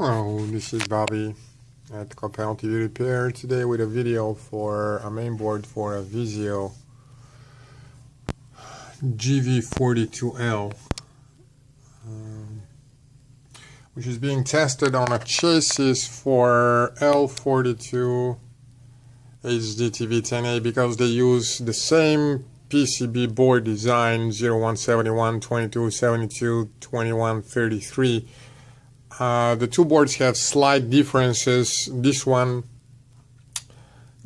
Hello, this is Bobby at Coppell TV Repair, today with a video for a mainboard for a Vizio GV42L, which is being tested on a chassis for L42 HDTV10A because they use the same PCB board design 0171, 2272, 2133. The two boards have slight differences. This one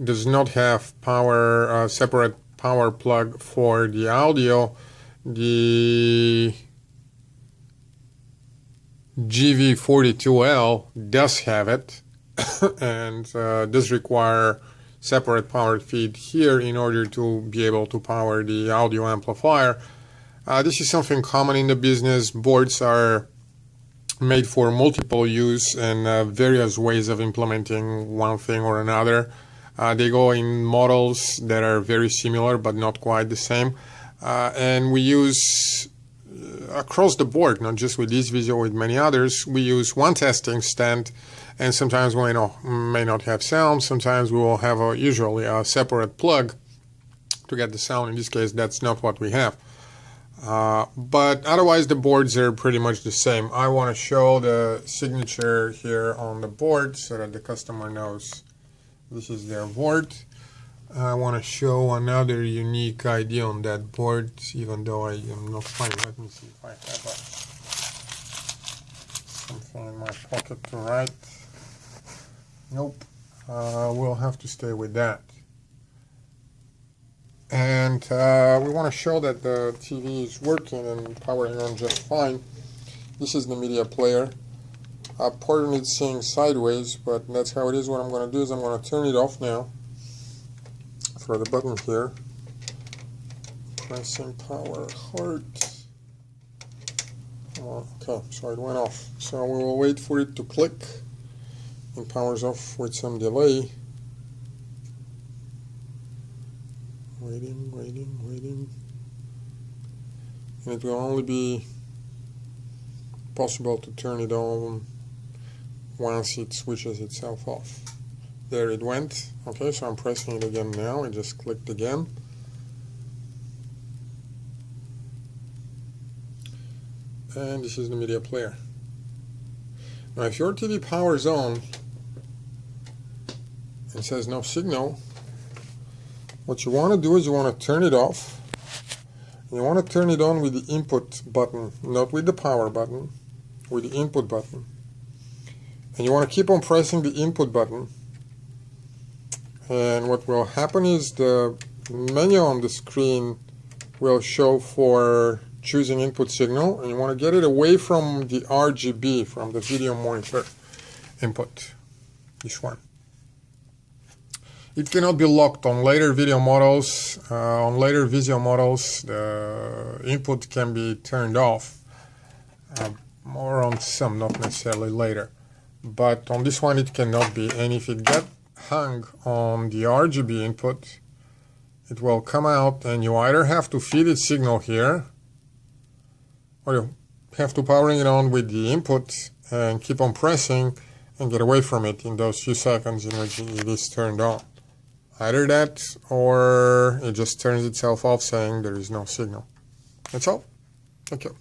does not have power, separate power plug for the audio. The GV42L does have it and does require separate power feed here in order to be able to power the audio amplifier. This is something common in the business. Boards are made for multiple use and various ways of implementing one thing or another. They go in models that are very similar but not quite the same, and we use across the board, not just with this Vizio, with many others, we use one testing stand, and sometimes we may not have sound. Sometimes we will have usually a separate plug to get the sound. In this case, that's not what we have. But otherwise the boards are pretty much the same. I want to show the signature here on the board so that the customer knows this is their board. I want to show another unique ID on that board, even though I am not finding. Let me see if I have something in my pocket to write. Nope. We'll have to stay with that. And we want to show that the TV is working and powering on just fine. This is the media player. Part of it's seeing sideways, but that's how it is. What I'm going to do is I'm going to turn it off now. Throw the button here. Pressing power hard. Okay, so it went off. So we will wait for it to click. It powers off with some delay. Waiting. And it will only be possible to turn it on once it switches itself off. There it went. Okay, so I'm pressing it again now. It just clicked again. And this is the media player. Now if your TV powers on and says no signal, what you want to do is you want to turn it off. And you want to turn it on with the input button, not with the power button, with the input button. And you want to keep on pressing the input button. And what will happen is the menu on the screen will show for choosing input signal, and you want to get it away from the RGB, from the video monitor input, this one. It cannot be locked on later video models. On later Vizio models, the input can be turned off. More on some, not necessarily later. But on this one it cannot be. And if it gets hung on the RGB input, it will come out, and you either have to feed it signal here, or you have to powering it on with the input and keep on pressing and get away from it in those few seconds in which it is turned on. Either that, or it just turns itself off saying there is no signal. That's all. Thank you.